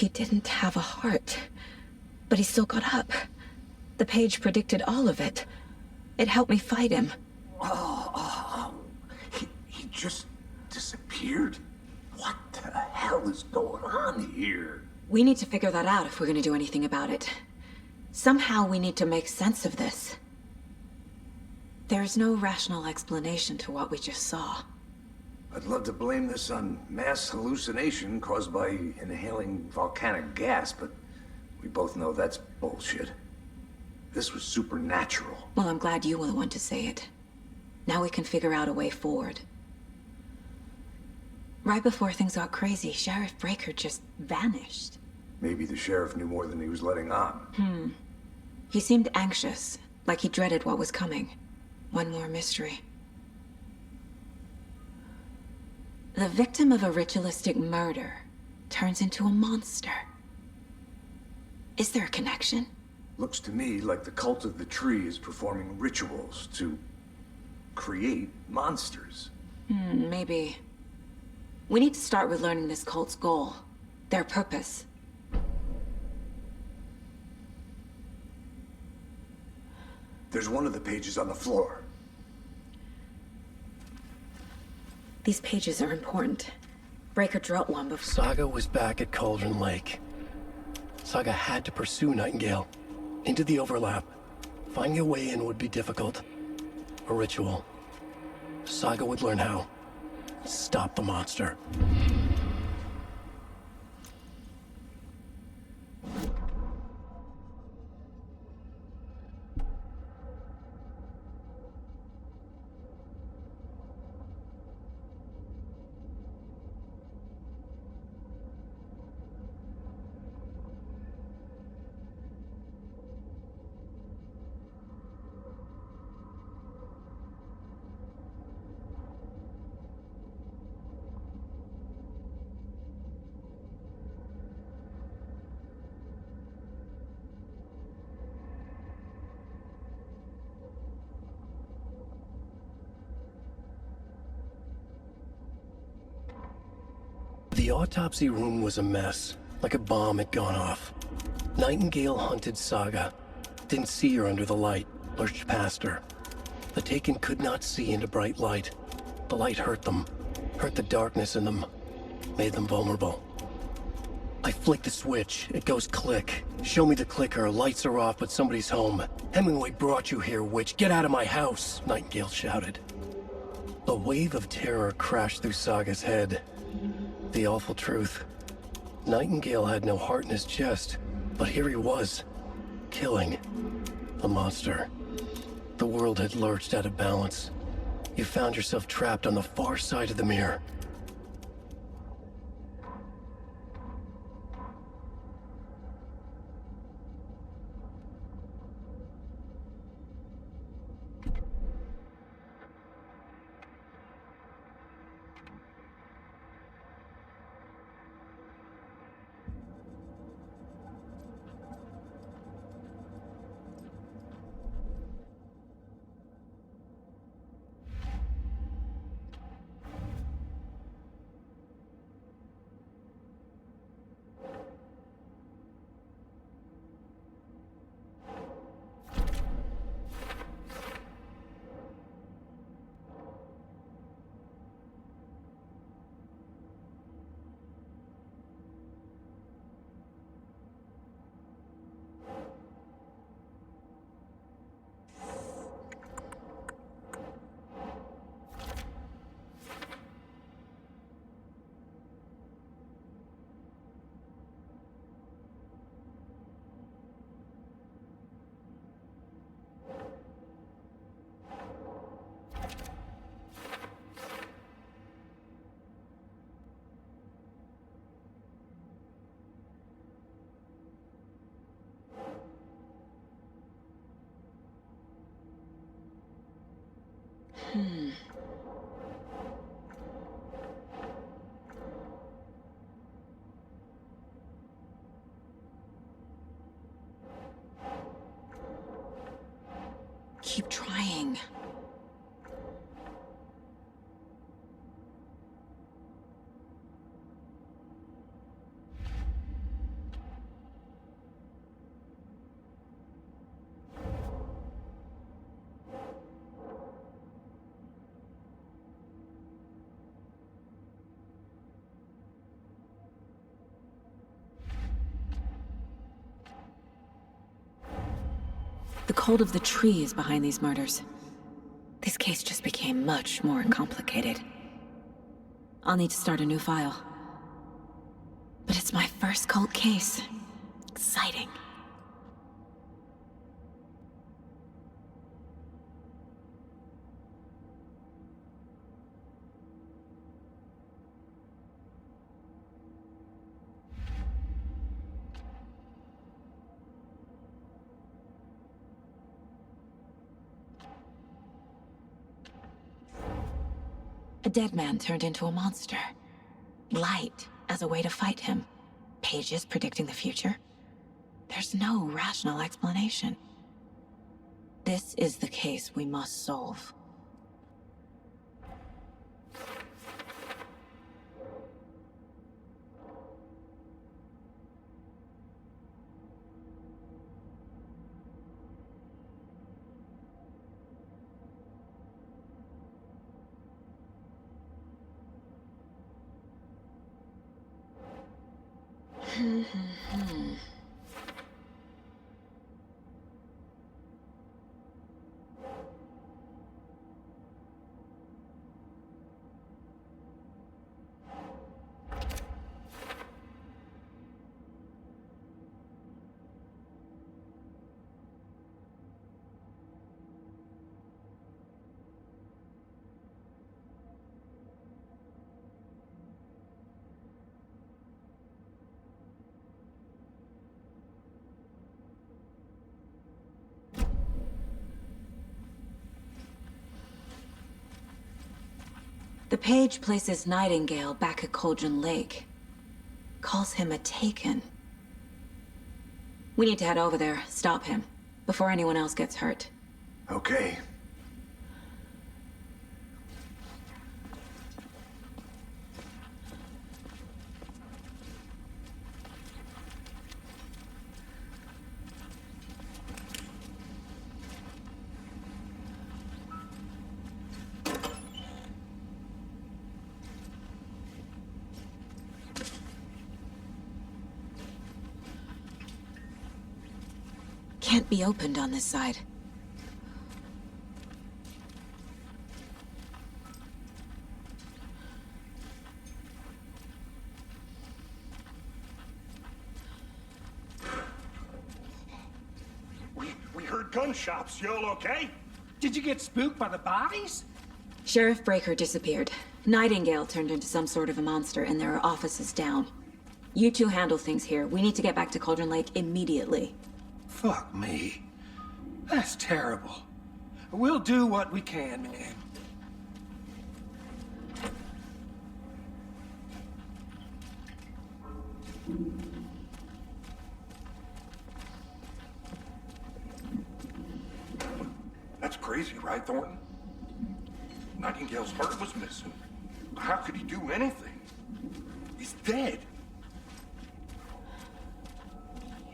He didn't have a heart, but he still got up. The page predicted all of it. It helped me fight him. He just disappeared? What the hell is going on here? We need to figure that out if we're gonna do anything about it. Somehow we need to make sense of this. There's no rational explanation to what we just saw. I'd love to blame this on mass hallucination caused by inhaling volcanic gas, but we both know that's bullshit. This was supernatural. Well, I'm glad you were the one to say it. Now we can figure out a way forward. Right before things got crazy, Sheriff Breaker just vanished. Maybe the sheriff knew more than he was letting on. He seemed anxious, like he dreaded what was coming. One more mystery. The victim of a ritualistic murder turns into a monster. Is there a connection? Looks to me like the cult of the tree is performing rituals to create monsters. Maybe. We need to start with learning this cult's goal, their purpose. There's one of the pages on the floor. These pages are important. Breaker dropped one before. Saga was back at Cauldron Lake. Saga had to pursue Nightingale. Into the overlap. Finding a way in would be difficult. A ritual. Saga would learn how. Stop the monster. The autopsy room was a mess, like a bomb had gone off. Nightingale hunted Saga. Didn't see her under the light, lurched past her. The Taken could not see into bright light. The light hurt them, hurt the darkness in them, made them vulnerable. I flick the switch, it goes click. Show me the clicker, lights are off, but somebody's home. Hemingway brought you here, witch. Get out of my house, Nightingale shouted. A wave of terror crashed through Saga's head. The awful truth. Nightingale had no heart in his chest, but here he was, killing a monster. The world had lurched out of balance. You found yourself trapped on the far side of the mirror. Keep trying. cult of the tree is behind these murders. This case just became much more complicated. I'll need to start a new file. But it's my first cult case. Exciting. A dead man turned into a monster. Light as a way to fight him. Pages predicting the future. There's no rational explanation. This is the case we must solve. The page places Nightingale back at Cauldron Lake. Calls him a Taken. We need to head over there, stop him, before anyone else gets hurt. Okay. Can't be opened on this side. We heard gunshots. Y'all okay? Did you get spooked by the bodies? Sheriff Breaker disappeared. Nightingale turned into some sort of a monster, and there are offices down. You two handle things here. We need to get back to Cauldron Lake immediately. Fuck me. That's terrible. We'll do what we can, man. That's crazy, right, Thornton? Nightingale's heart was missing. How could he do anything? He's dead.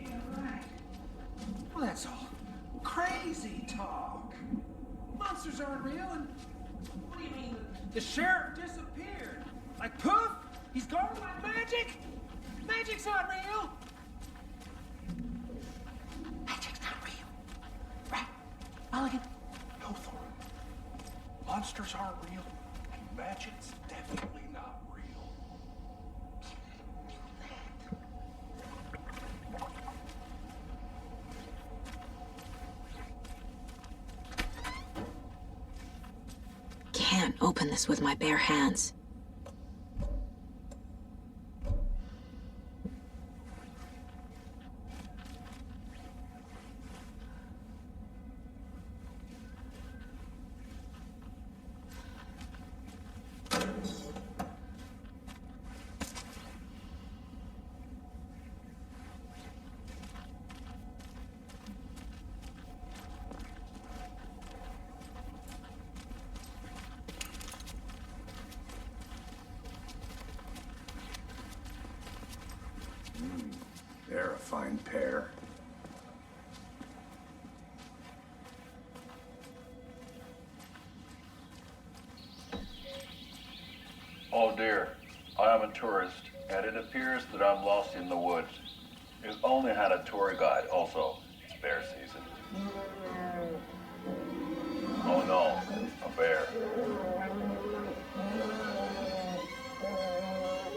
Yeah, right. Well, that's all crazy talk. Monsters aren't real, and what do you mean? The sheriff disappeared. Like poof? He's gone like magic? Magic's not real. Magic's not real. Right? Mulligan? No, Thornton. Monsters aren't real, and magic's definitely not real. Can't open this with my bare hands. They're a fine pair. Oh dear, I am a tourist, and it appears that I'm lost in the woods. We've only had a tour guide, also. It's bear season. Oh no, a bear.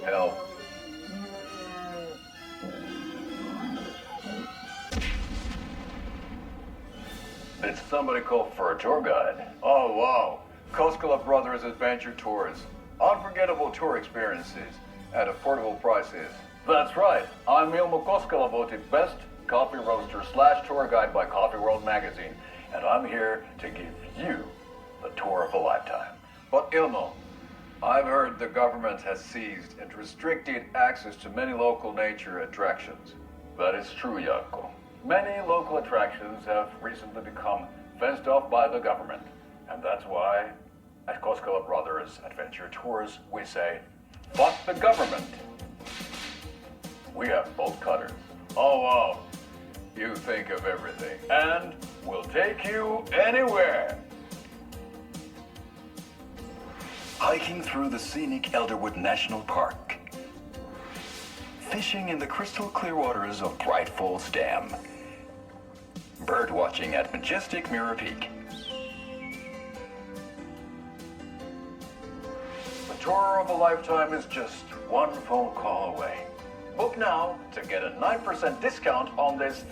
Help. Did somebody call for a tour guide? Oh wow, Koskela Brothers Adventure Tours. Unforgettable tour experiences at affordable prices. That's right, I'm Ilmo Koskela, voted best coffee roaster / tour guide by Coffee World magazine, and I'm here to give you the tour of a lifetime. But Ilmo, I've heard the government has seized and restricted access to many local nature attractions. That is true, Jaakko. Many local attractions have recently become fenced off by the government. And that's why, at Koskela Brothers Adventure Tours, we say, fuck the government. We have bolt cutters. Oh wow, you think of everything. And we'll take you anywhere. Hiking through the scenic Elderwood National Park. Fishing in the crystal clear waters of Bright Falls Dam. Bird watching at majestic Mirror Peak. The tour of a lifetime is just one phone call away. Book now to get a 9% discount on this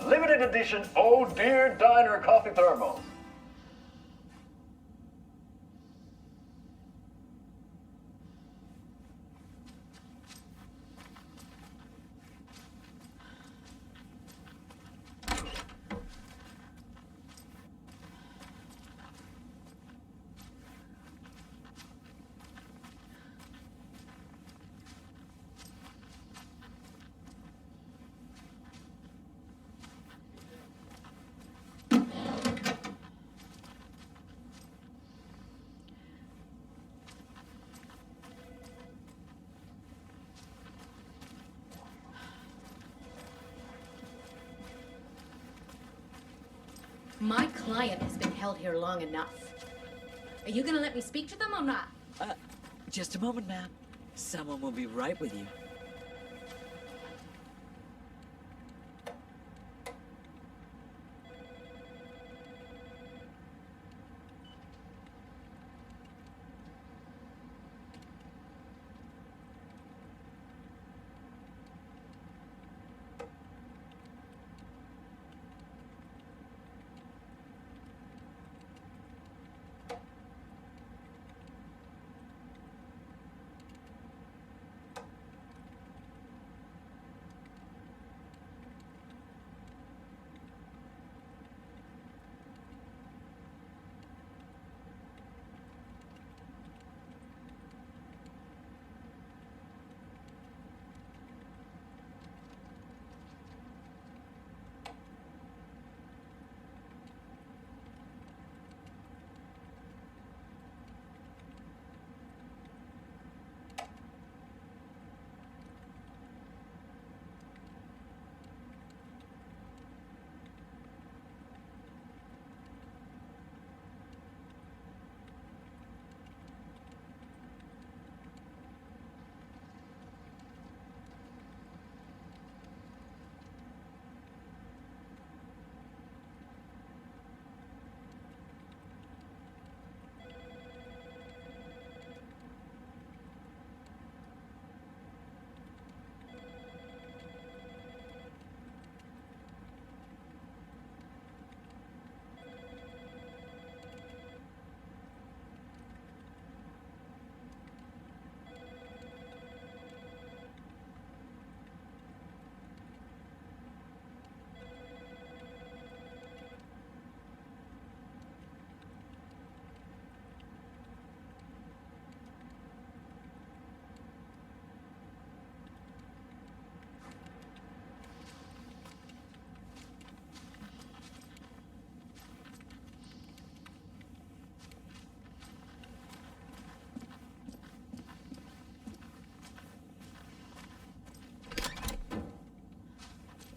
limited edition Oh Dear Diner coffee thermos. My client has been held here long enough. Are you gonna let me speak to them or not? Just a moment, ma'am. Someone will be right with you.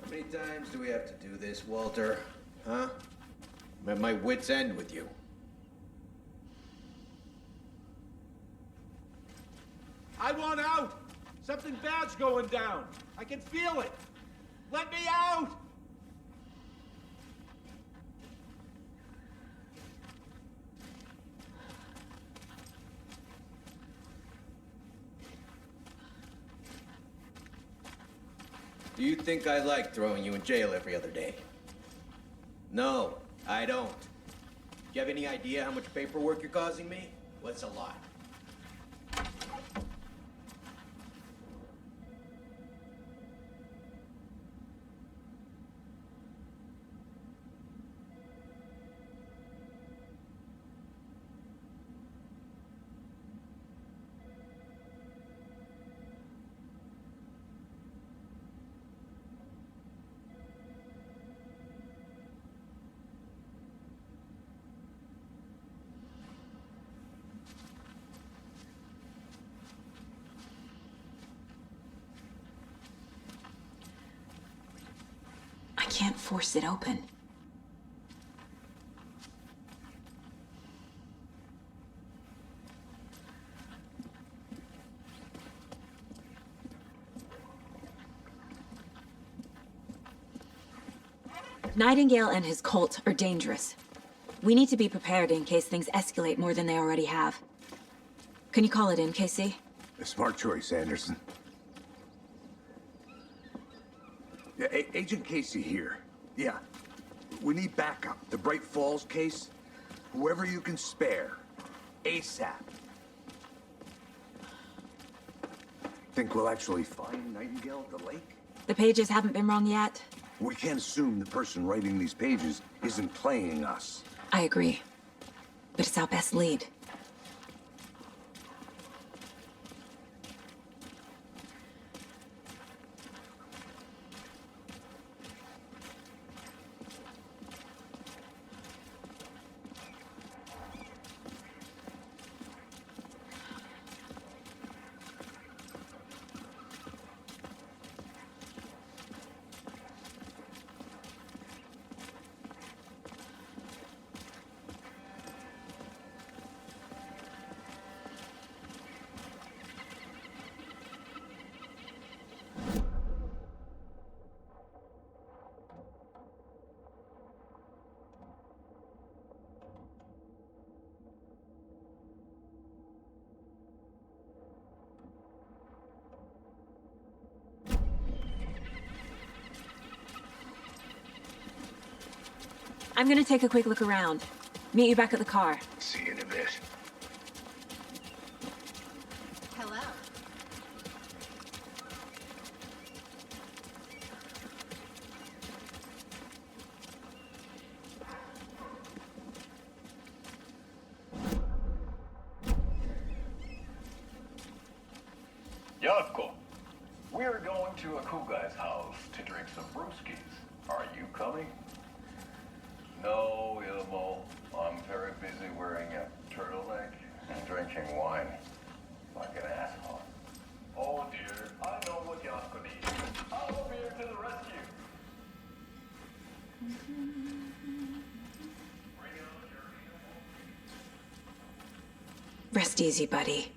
How many times do we have to do this, Walter? Huh? I'm at my wit's end with you. I want out! Something bad's going down. I can feel it. Let me out! Do you think I like throwing you in jail every other day? No, I don't. Do you have any idea how much paperwork you're causing me? What's a lot? I can't force it open. Nightingale and his cult are dangerous. We need to be prepared in case things escalate more than they already have. Can you call it in, KC? A smart choice, Anderson. Yeah, Agent Casey here. Yeah. We need backup. The Bright Falls case. Whoever you can spare. ASAP. Think we'll actually find Nightingale at the lake? The pages haven't been wrong yet. We can't assume the person writing these pages isn't playing us. I agree. But it's our best lead. I'm gonna take a quick look around. Meet you back at the car. See you in a bit. Hello. Yatko, we're going to a cool guy's house to drink some brewskis. Are you coming? No, Ilmo. I'm very busy wearing a turtleneck and drinking wine. Like an asshole. Oh dear, I know what Yatko needs. I'll be here to the rescue. Rest easy, buddy.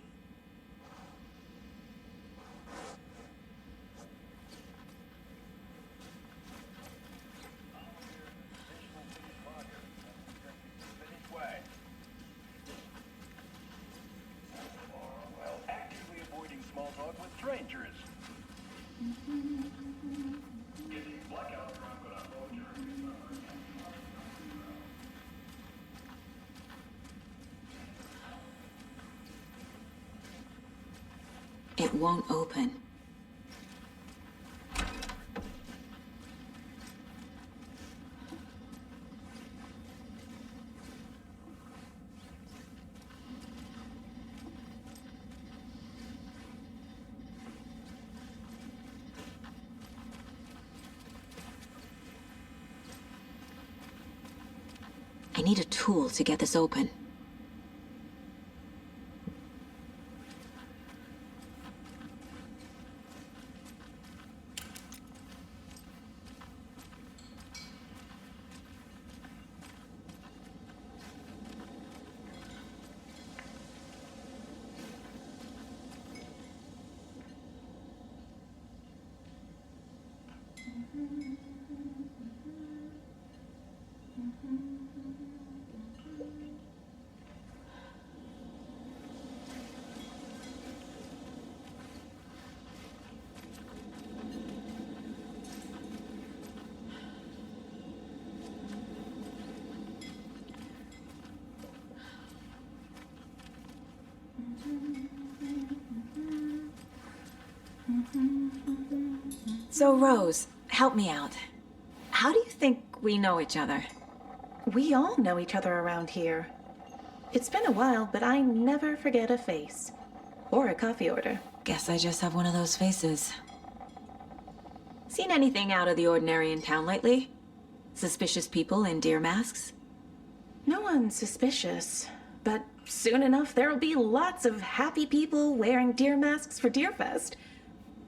It won't open. I need a tool to get this open. So, Rose, help me out. How do you think we know each other? We all know each other around here. It's been a while, but I never forget a face. Or a coffee order. Guess I just have one of those faces. Seen anything out of the ordinary in town lately? Suspicious people in deer masks? No one's suspicious, but soon enough there'll be lots of happy people wearing deer masks for Deerfest.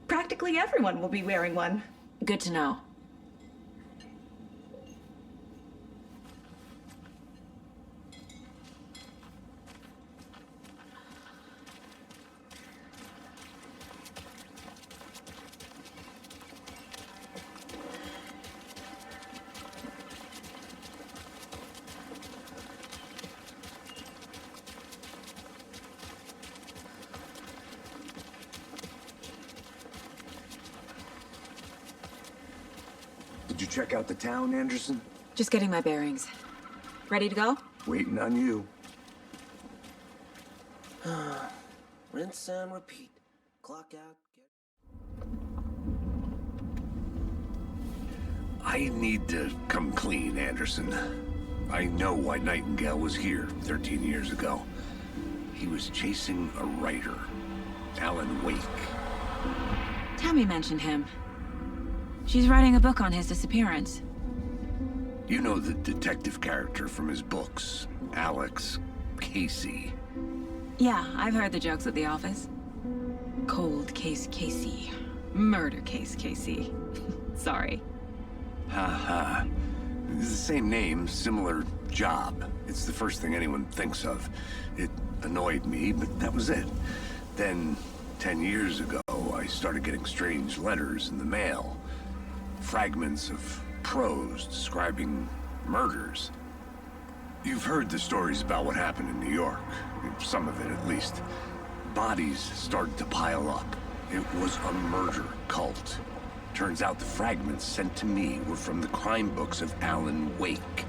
Practically everyone will be wearing one. Good to know. Did you check out the town, Anderson? Just getting my bearings. Ready to go? Waiting on you. Rinse and repeat. Clock out. I need to come clean, Anderson. I know why Nightingale was here 13 years ago. He was chasing a writer, Alan Wake. Tammy mentioned him. She's writing a book on his disappearance. You know the detective character from his books, Alex Casey. Yeah, I've heard the jokes at the office. Cold case Casey. Murder case Casey. Sorry. Ha. It's the same name, similar job. It's the first thing anyone thinks of. It annoyed me, but that was it. Then, 10 years ago, I started getting strange letters in the mail. Fragments of prose describing murders. You've heard the stories about what happened in New York. Some of it, at least. Bodies started to pile up. It was a murder cult. Turns out the fragments sent to me were from the crime books of Alan Wake.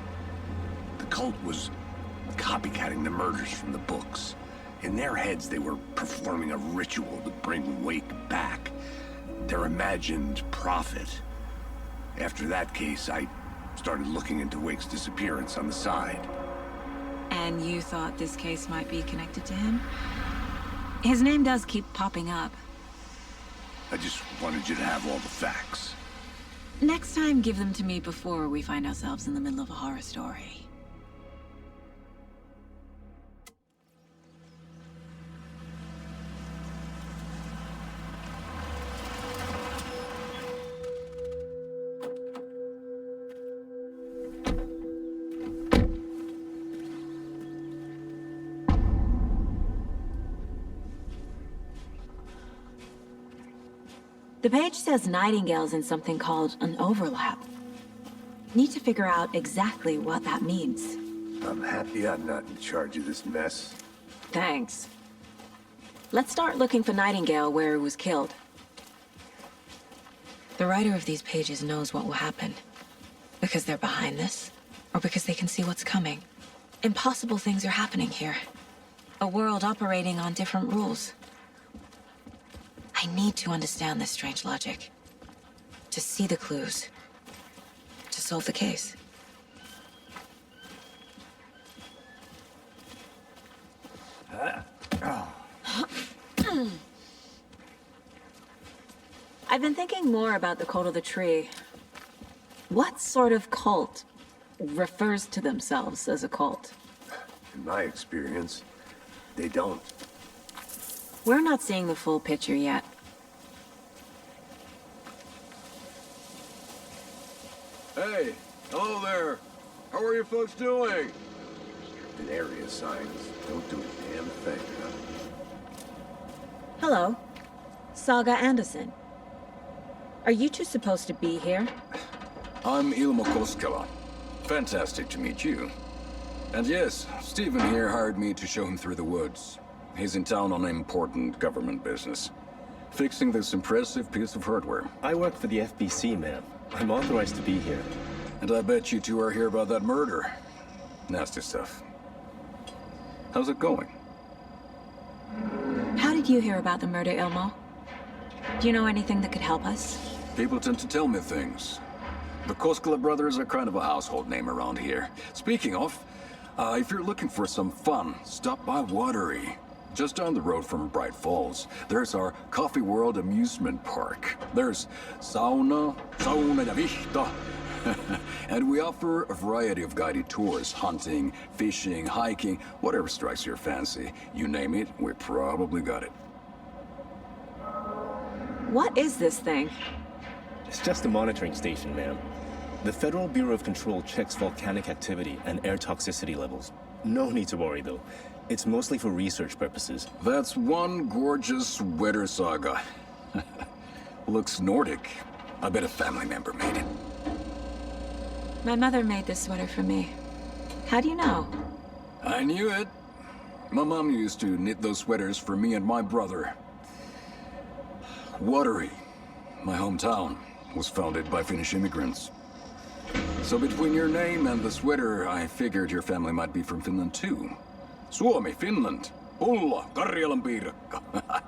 The cult was copycatting the murders from the books. In their heads, they were performing a ritual to bring Wake back. Their imagined prophet. After that case, I started looking into Wake's disappearance on the side. And you thought this case might be connected to him? His name does keep popping up. I just wanted you to have all the facts. Next time, give them to me before we find ourselves in the middle of a horror story. The page says Nightingale's in something called an overlap. Need to figure out exactly what that means. I'm happy I'm not in charge of this mess. Thanks. Let's start looking for Nightingale where he was killed. The writer of these pages knows what will happen. Because they're behind this, or because they can see what's coming. Impossible things are happening here. A world operating on different rules. I need to understand this strange logic. To see the clues. To solve the case. I've been thinking more about the cult of the tree. What sort of cult refers to themselves as a cult? In my experience, they don't. We're not seeing the full picture yet. Hey, hello there. How are you folks doing? And area signs don't do a damn thing, huh? Hello. Saga Anderson. Are you two supposed to be here? I'm Ilmo Koskela. Fantastic to meet you. And yes, Stephen here hired me to show him through the woods. He's in town on important government business. Fixing this impressive piece of hardware. I work for the FBC, ma'am. I'm authorized to be here. And I bet you two are here about that murder. Nasty stuff. How's it going? How did you hear about the murder, Ilmo? Do you know anything that could help us? People tend to tell me things. The Koskela brothers are kind of a household name around here. Speaking of, if you're looking for some fun, stop by Watery. Just down the road from Bright Falls, there's our Coffee World amusement park. There's sauna ja vihta. And we offer a variety of guided tours, hunting, fishing, hiking, whatever strikes your fancy. You name it, we probably got it. What is this thing? It's just a monitoring station, ma'am. The Federal Bureau of Control checks volcanic activity and air toxicity levels. No need to worry, though. It's mostly for research purposes. That's one gorgeous sweater, Saga. Looks Nordic. I bet a family member made it. My mother made this sweater for me. How do you know? I knew it. My mom used to knit those sweaters for me and my brother. Watery, my hometown, was founded by Finnish immigrants. So between your name and the sweater, I figured your family might be from Finland too. Suomi, Finland. Ulla, Karjalan piirakka.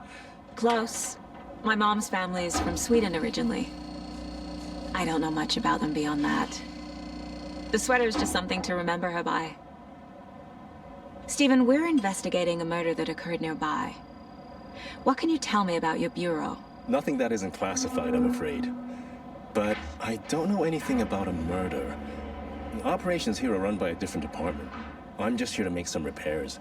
Close. My mom's family is from Sweden originally. I don't know much about them beyond that. The sweater's just something to remember her by. Stephen, we're investigating a murder that occurred nearby. What can you tell me about your bureau? Nothing that isn't classified, I'm afraid. But I don't know anything about a murder. Operations here are run by a different department. I'm just here to make some repairs.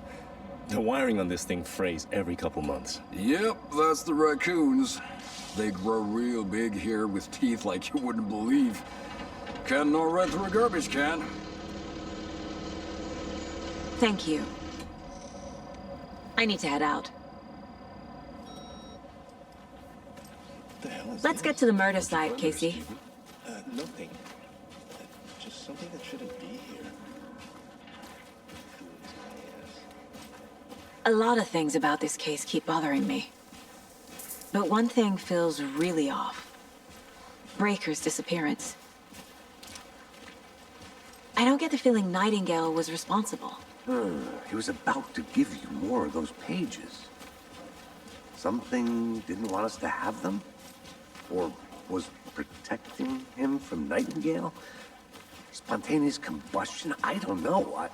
The wiring on this thing frays every couple months. Yep, that's the raccoons. They grow real big here with teeth like you wouldn't believe. Can no run through a garbage can. Thank you. I need to head out. What the hell is Let's get to the murder site, Casey. Nothing. Just something that shouldn't be here. A lot of things about this case keep bothering me. But one thing feels really off. Breaker's disappearance. I don't get the feeling Nightingale was responsible. He was about to give you more of those pages. Something didn't want us to have them? Or was protecting him from Nightingale? Spontaneous combustion? I don't know.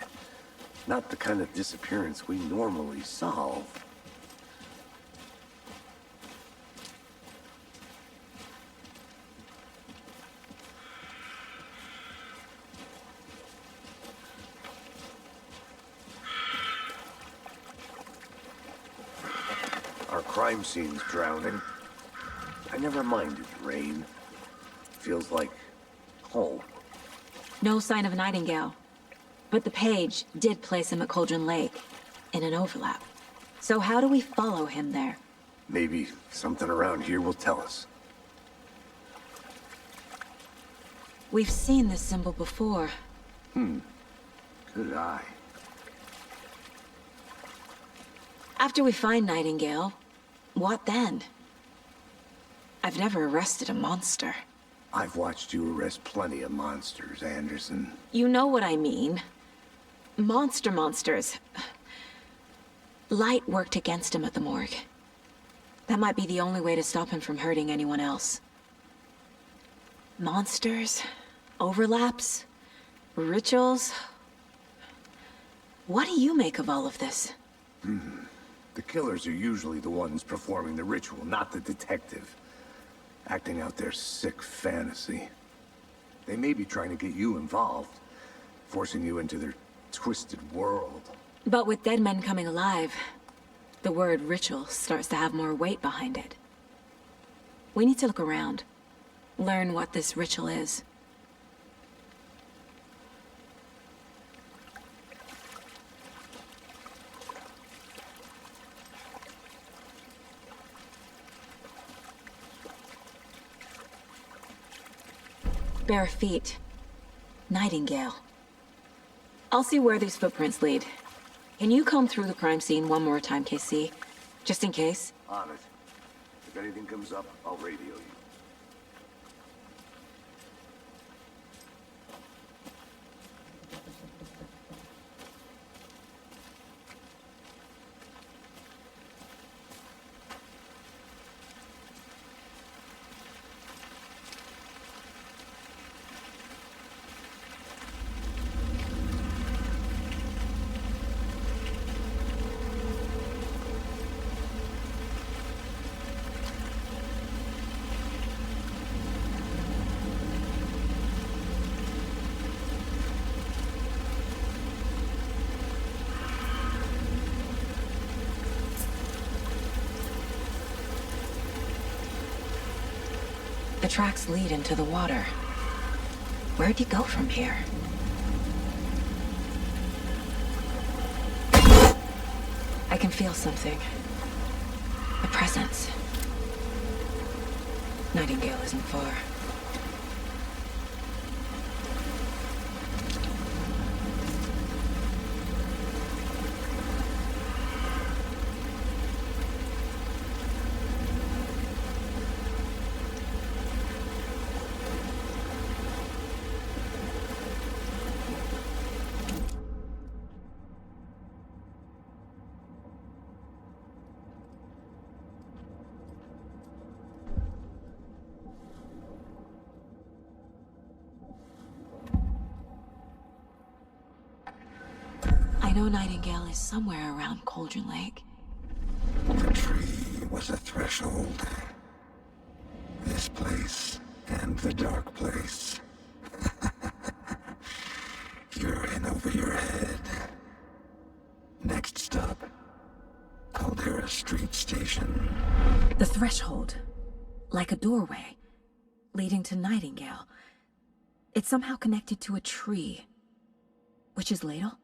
Not the kind of disappearance we normally solve. Our crime scene's drowning. I never minded rain. Feels like home. No sign of Nightingale. But the page did place him at Cauldron Lake, in an overlap. So how do we follow him there? Maybe something around here will tell us. We've seen this symbol before. Good eye. After we find Nightingale, what then? I've never arrested a monster. I've watched you arrest plenty of monsters, Anderson. You know what I mean. Monsters. Light worked against him at the morgue. That might be the only way to stop him from hurting anyone else. Monsters? Overlaps? Rituals? What do you make of all of this? The killers are usually the ones performing the ritual, not the detective. Acting out their sick fantasy. They may be trying to get you involved, forcing you into their twisted world. But with dead men coming alive, the word ritual starts to have more weight behind it. We need to look around, learn what this ritual is. Bare feet. Nightingale. I'll see where these footprints lead. Can you comb through the crime scene one more time, KC? Just in case? On it. If anything comes up, I'll radio you. The tracks lead into the water. Where'd he go from here? I can feel something. A presence. Nightingale isn't far. I know Nightingale is somewhere around Cauldron Lake. The tree was a threshold. This place and the dark place. You're in over your head. Next stop, Caldera Street Station. The threshold. Like a doorway. Leading to Nightingale. It's somehow connected to a tree. Witch's ladle?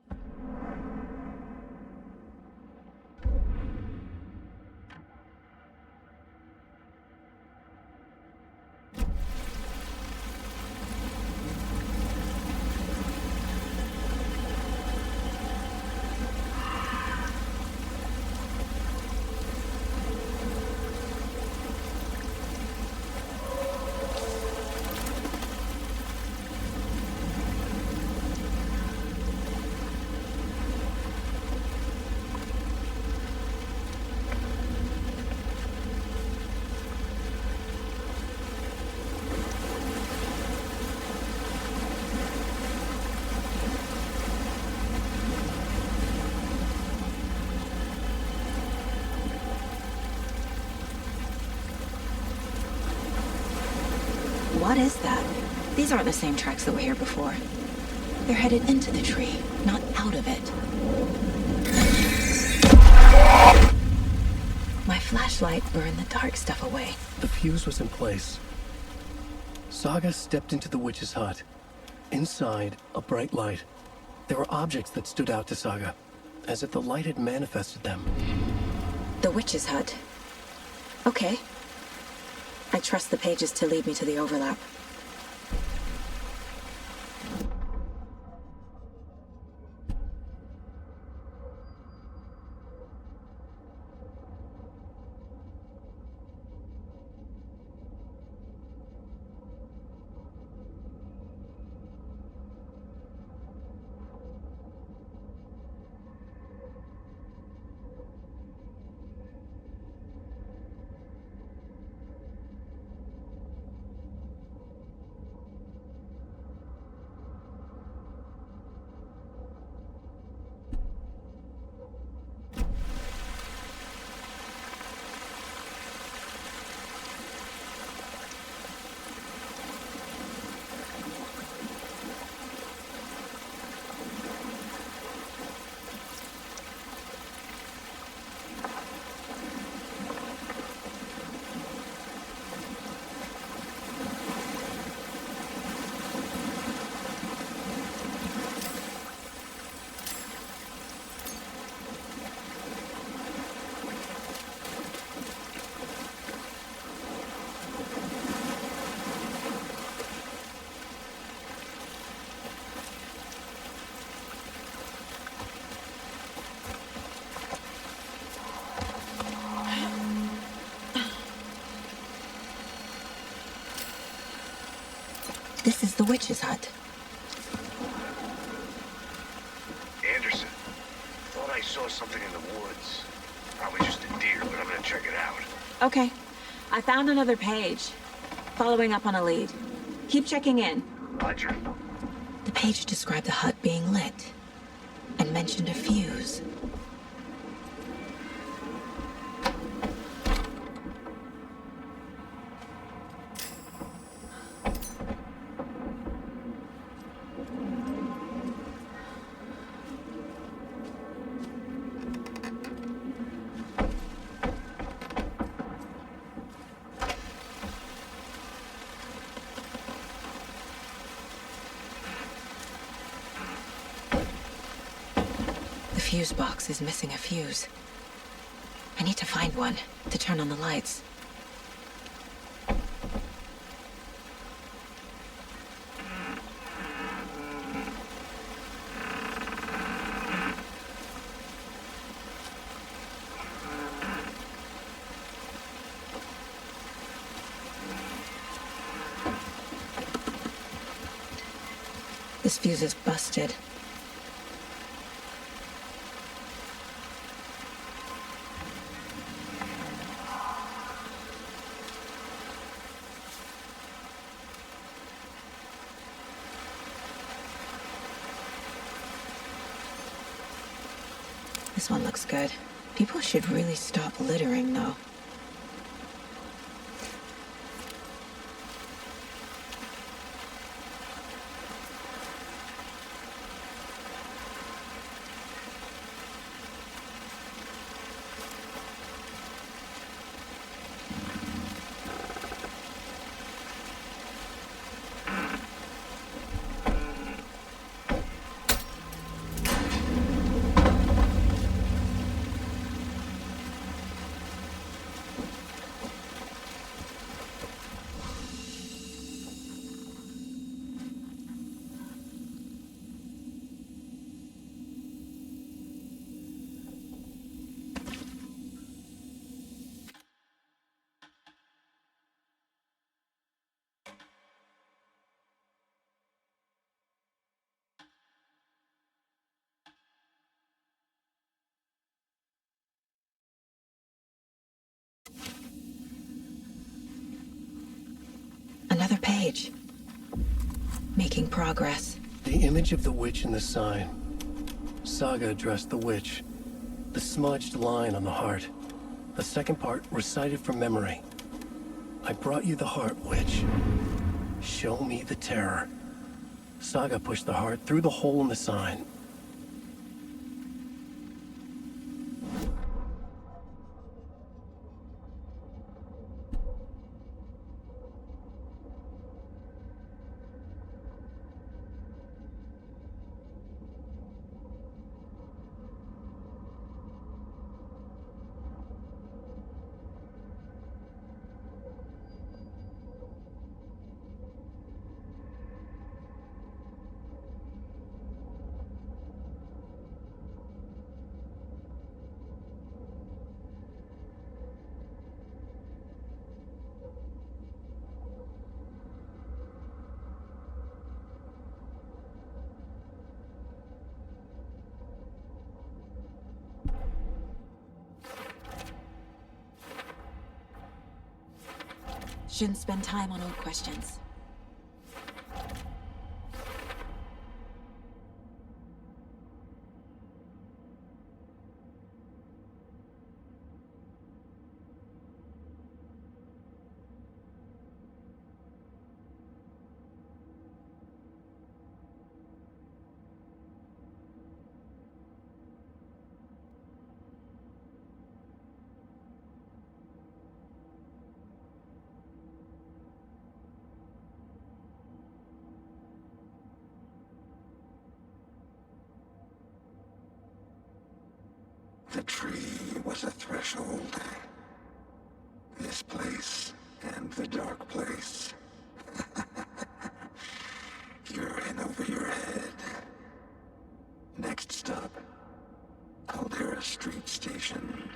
What is that? These aren't the same tracks that were here before. They're headed into the tree, not out of it. My flashlight burned the dark stuff away. The fuse was in place. Saga stepped into the witch's hut. Inside, a bright light. There were objects that stood out to Saga, as if the light had manifested them. The witch's hut. Okay. I trust the pages to lead me to the overlap. This is the witch's hut. Anderson, thought I saw something in the woods. Probably just a deer, but I'm gonna check it out. Okay. I found another page. Following up on a lead. Keep checking in. Roger. The page described the hut being lit and mentioned a fuse. fuse box is missing a fuse. I need to find one to turn on the lights. This fuse is busted. This one looks good. People should really stop littering, though. Another page. Making progress. The image of the witch in the sign. Saga addressed the witch. The smudged line on the heart. The second part recited from memory. I brought you the heart, witch. Show me the terror. Saga pushed the heart through the hole in the sign. Shouldn't spend time on old questions. The tree was a threshold. This place and the dark place. You're in over your head. Next stop, Caldera Street Station.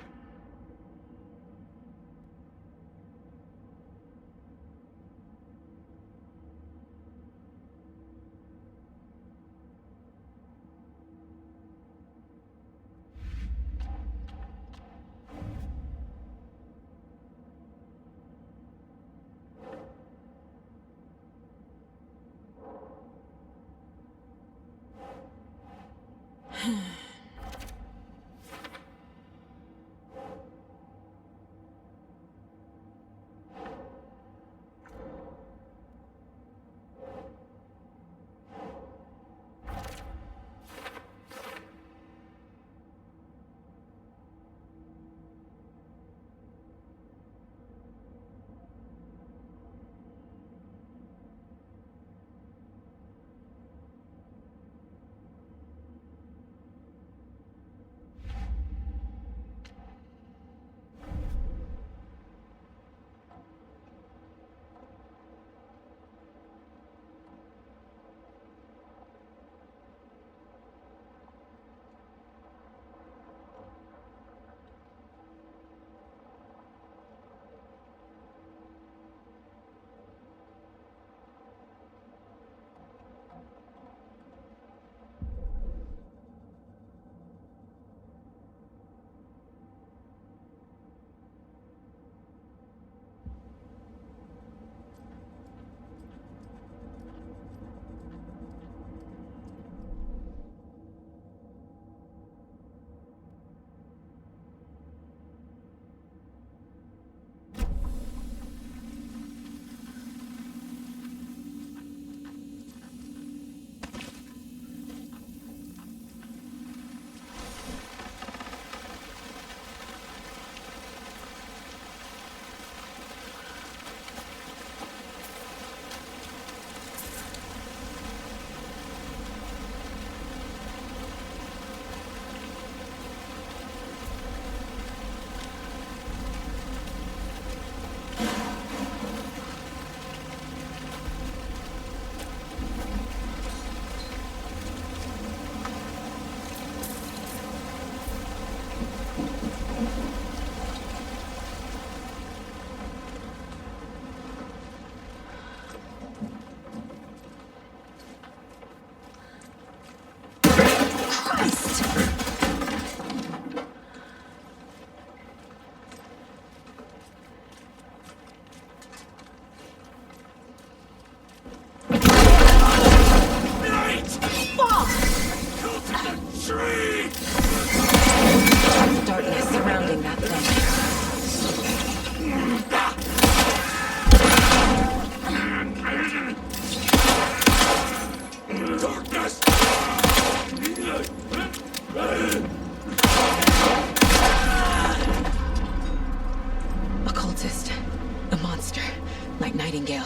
you.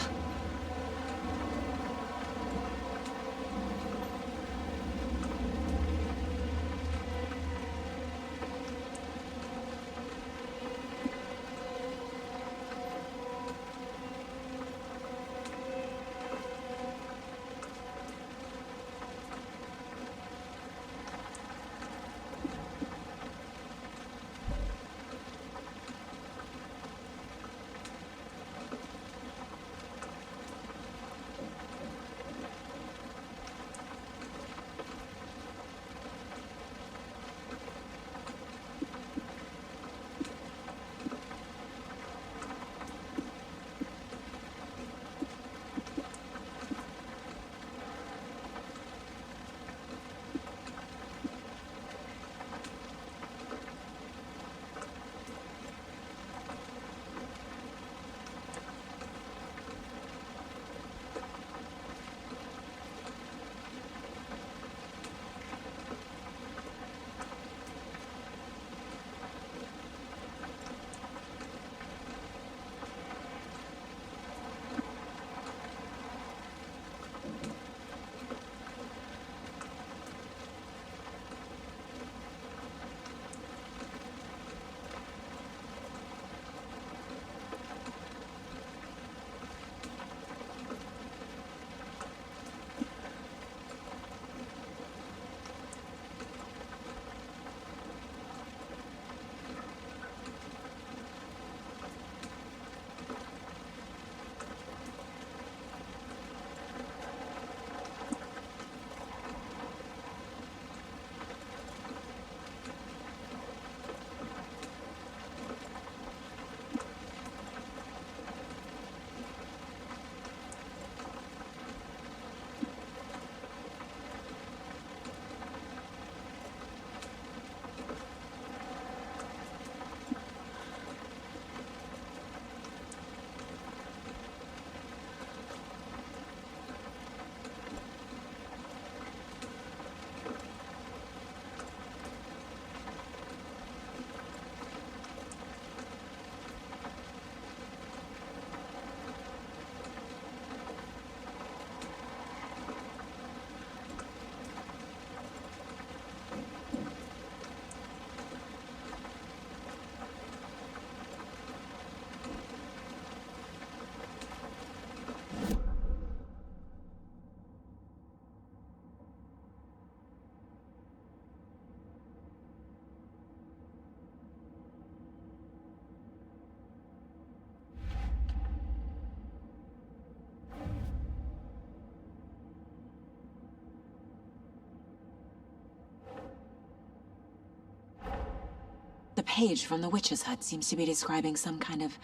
The page from the witch's hut seems to be describing some kind of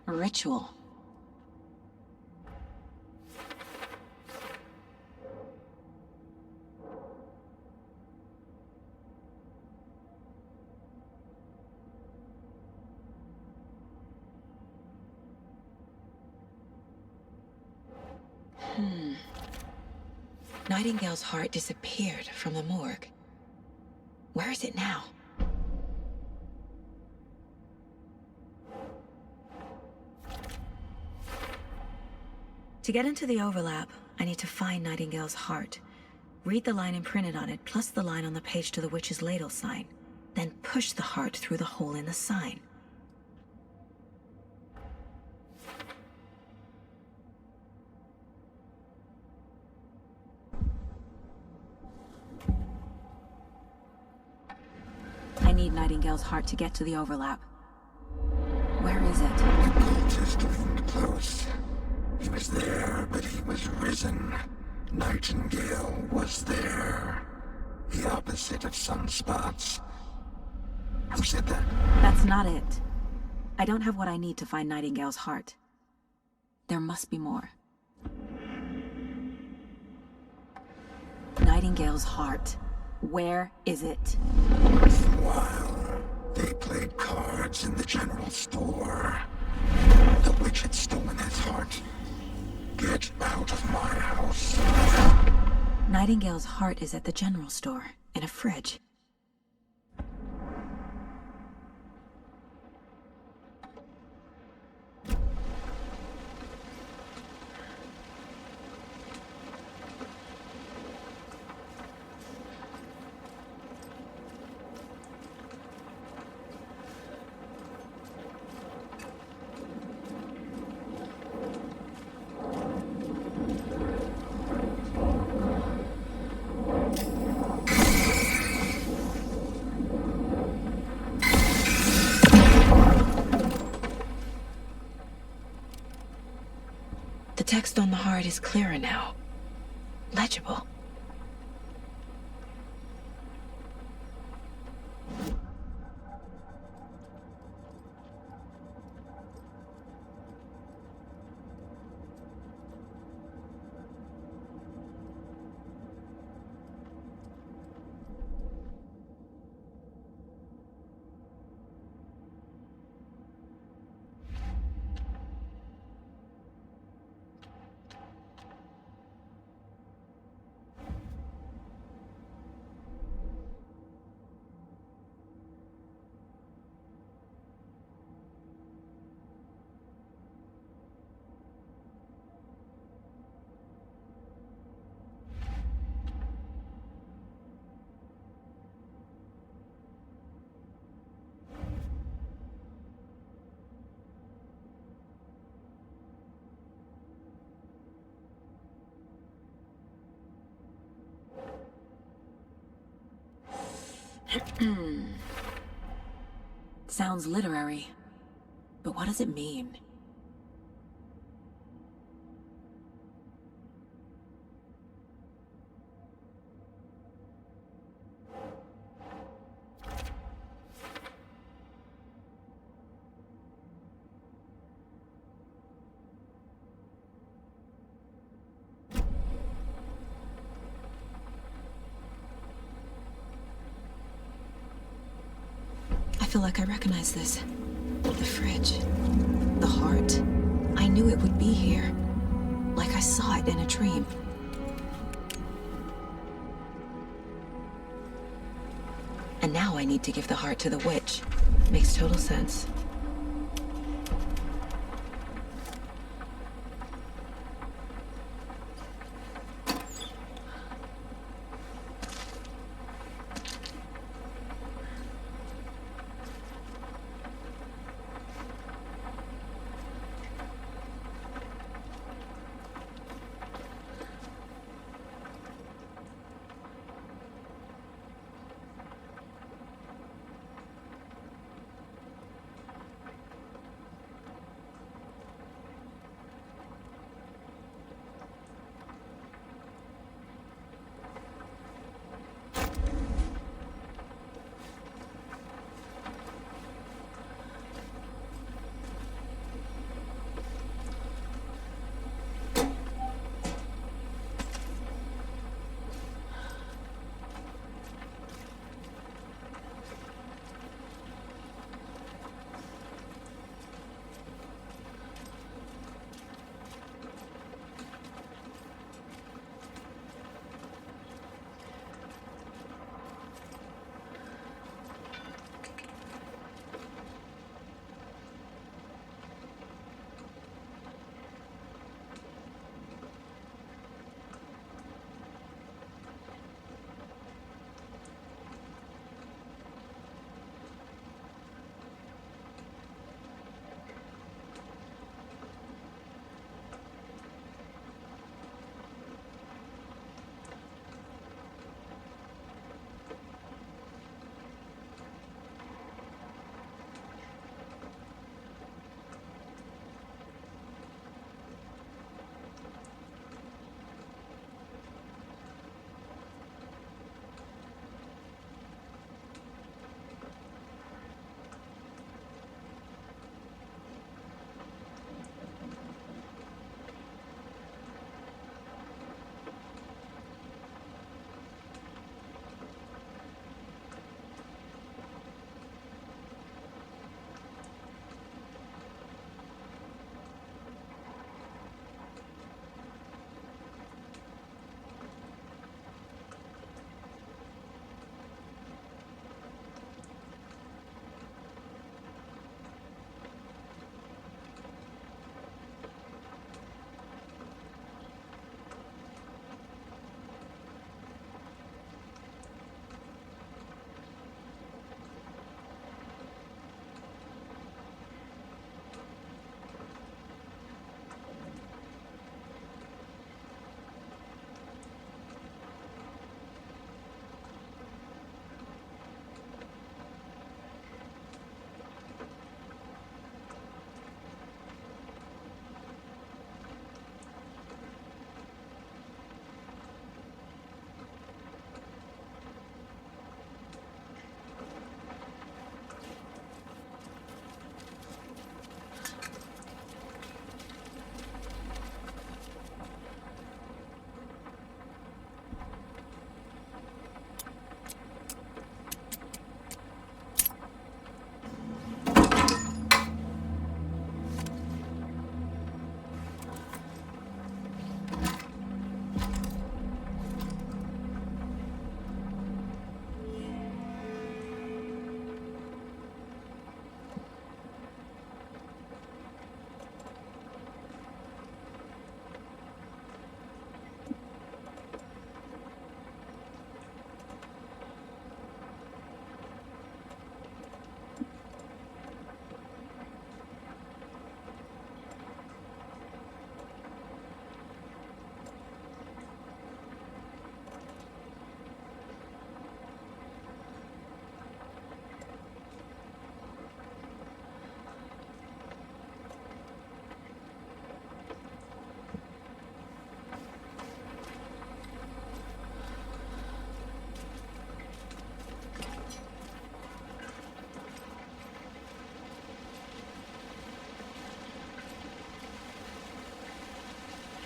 ritual. Nightingale's heart disappeared from the morgue. Where is it now? To get into the overlap, I need to find Nightingale's heart. Read the line imprinted on it, plus the line on the page to the witch's ladle sign. Then push the heart through the hole in the sign. I need Nightingale's heart to get to the overlap. Where is it? The cultist leaned close. He was there, but he was risen. Nightingale was there. The opposite of sunspots. Who said that? That's not it. I don't have what I need to find Nightingale's heart. There must be more. Nightingale's heart. Where is it? While they played cards in the general store, the witch had stolen his heart. Get out of my house. Nightingale's heart is at the general store, in a fridge. The text on the heart is clearer now. Legible. Sounds literary, but what does it mean? I feel like I recognize this. The fridge. The heart. I knew it would be here. Like I saw it in a dream. And now I need to give the heart to the witch. Makes total sense.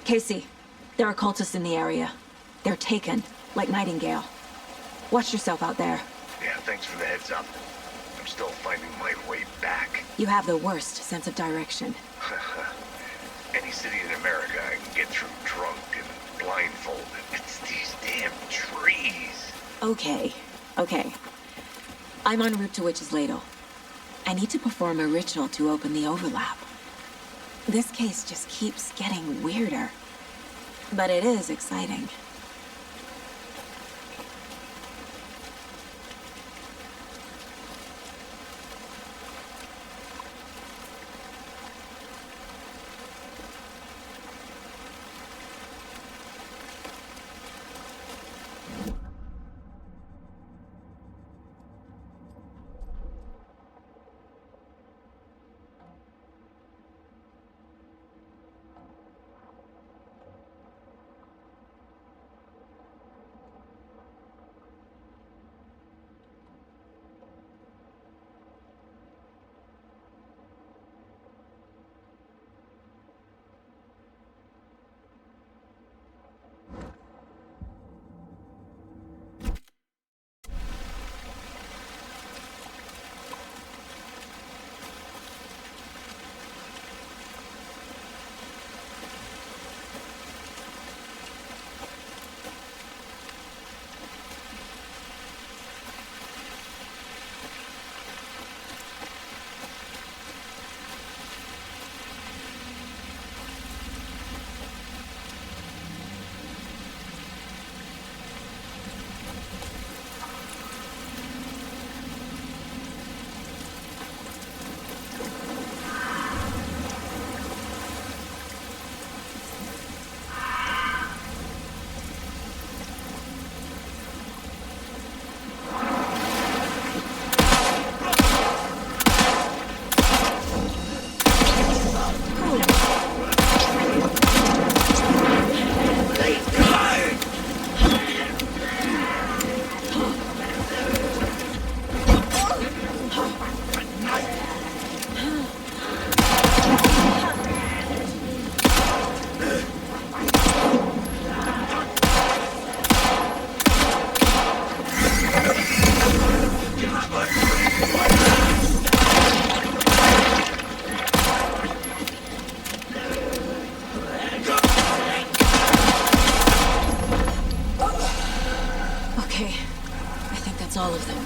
Casey, there are cultists in the area. They're taken, like Nightingale. Watch yourself out there. Yeah, thanks for the heads up. I'm still finding my way back. You have the worst sense of direction. Any city in America I can get through drunk and blindfolded. It's these damn trees. Okay. I'm en route to Witch's Ladle. I need to perform a ritual to open the overlap. This case just keeps getting weirder. But it is exciting. All of them.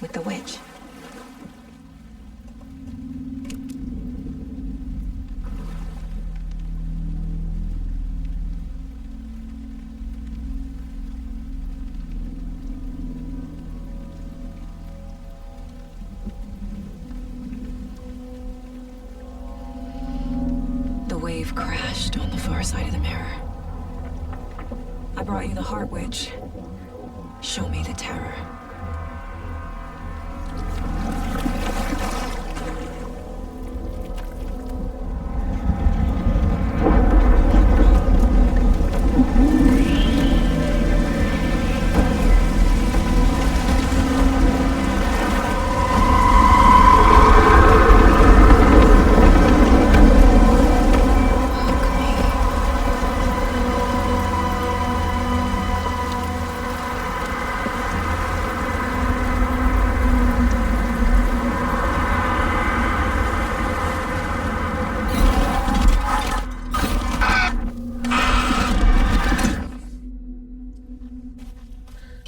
With the witch. The wave crashed on the far side of the mirror. I brought you the Heart Witch. Show me the terror.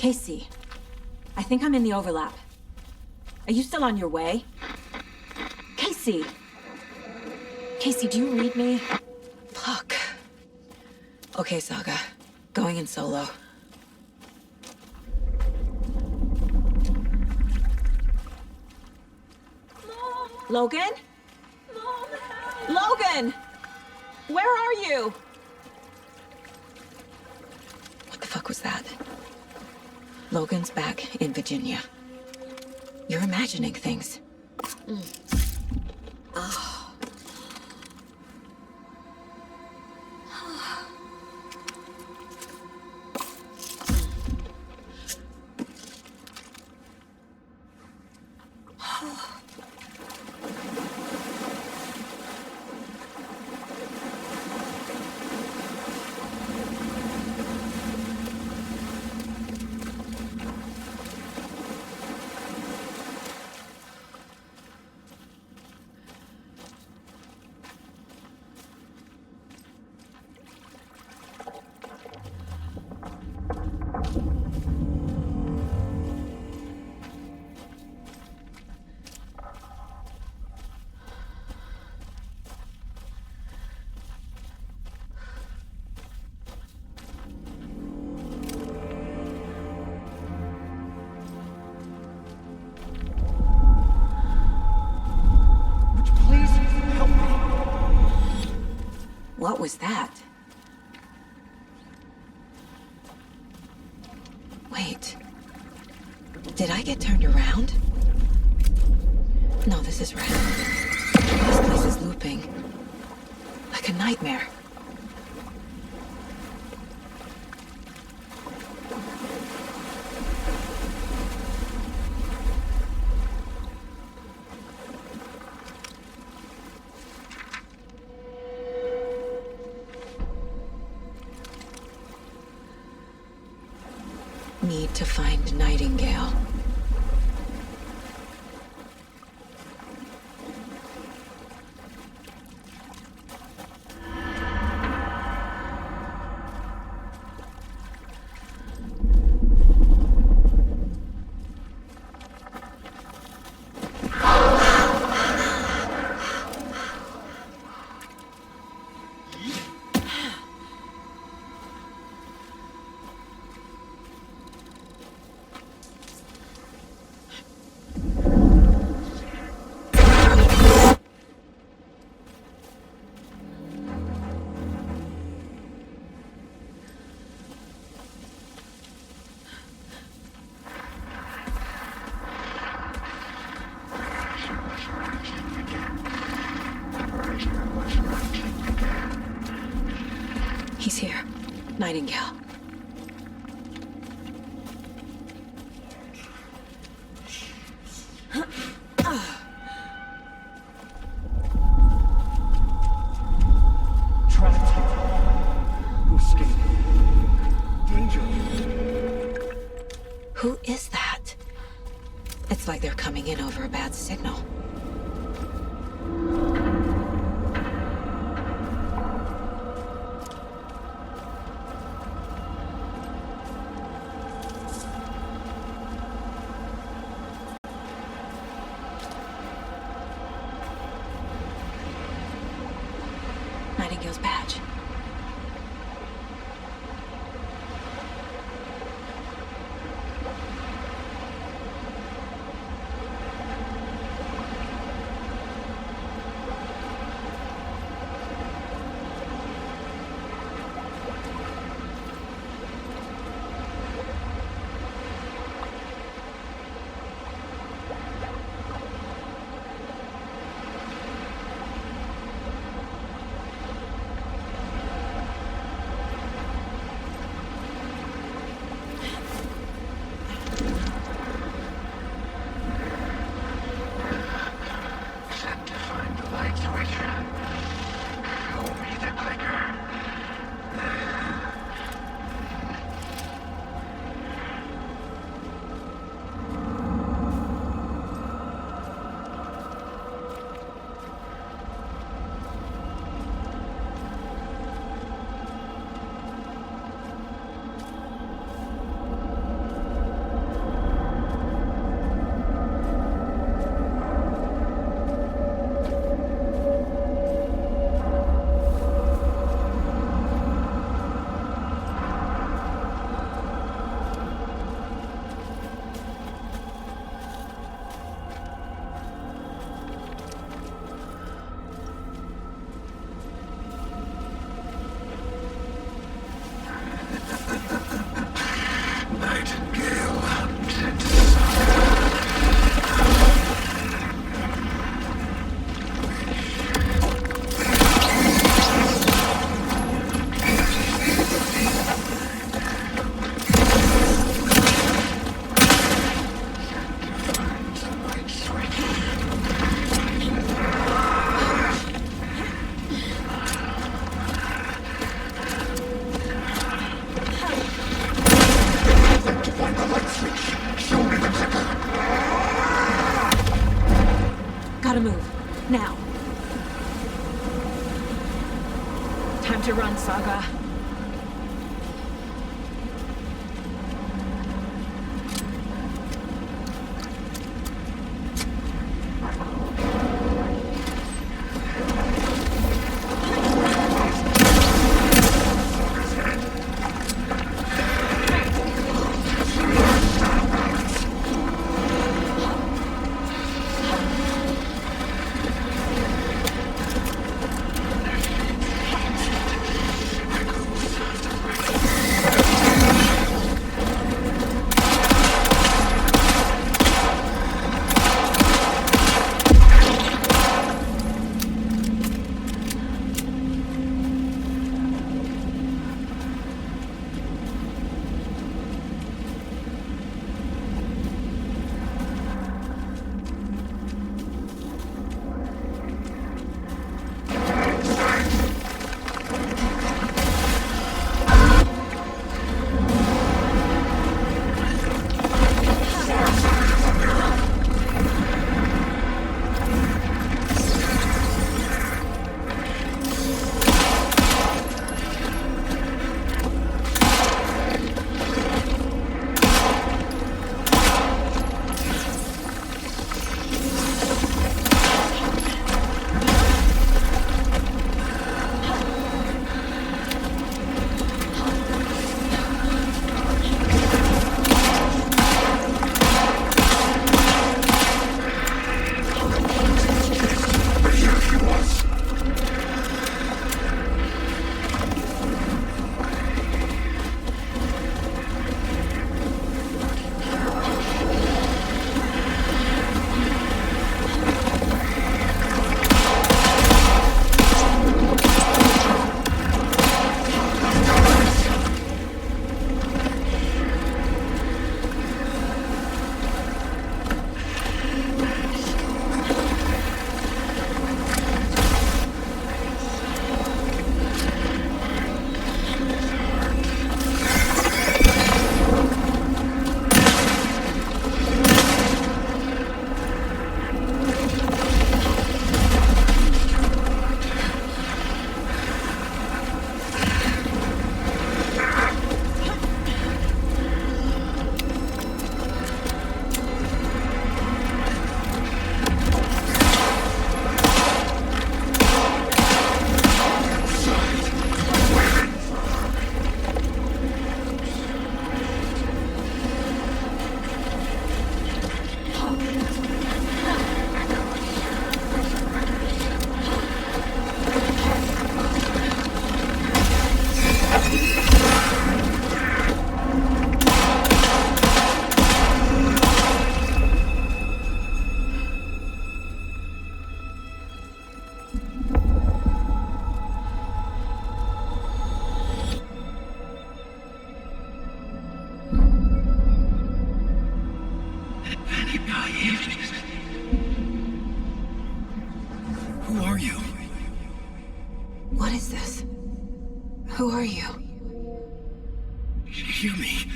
Casey, I think I'm in the overlap. Are you still on your way? Casey! Casey, do you read me? Fuck. Okay, Saga. Going in solo. Logan? Logan! Where are you? What the fuck was that? Logan's back in Virginia. You're imagining things. Oh. What was that? Wait. Did I get turned around? No, this is right. This place is looping. Like a nightmare. Need to find Nightingale. He's here. Nightingale. Who is that? It's like they're coming in over a bad signal. Nightingale's badge. Time to run, Saga. Who are you? What is this? Who are you? Hear me.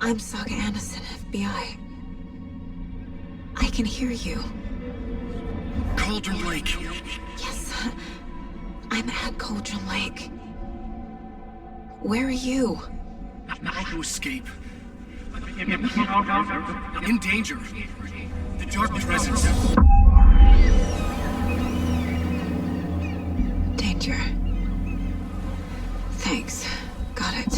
I'm Saga Anderson, FBI. I can hear you. Cauldron Lake. Yes, I'm at Cauldron Lake. Where are you? How to escape. In danger. The dark presence. Danger. Thanks. Got it.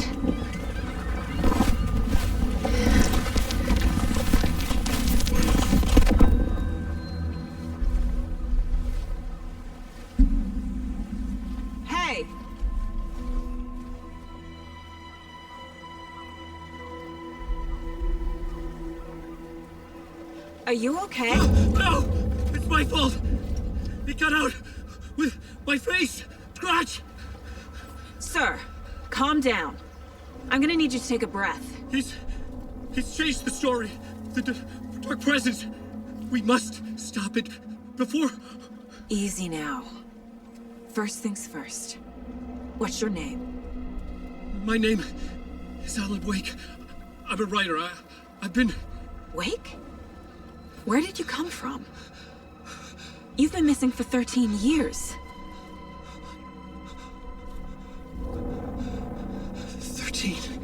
Hey! Are you okay? No! It's my fault! It got out with my face! Scratch! Sir, calm down. I'm gonna need you to take a breath. He's changed the story. The dark presence. We must stop it before... Easy now. First things first. What's your name? My name is Alan Wake. I'm a writer. I've been... Wake? Where did you come from? You've been missing for 13 years. 14.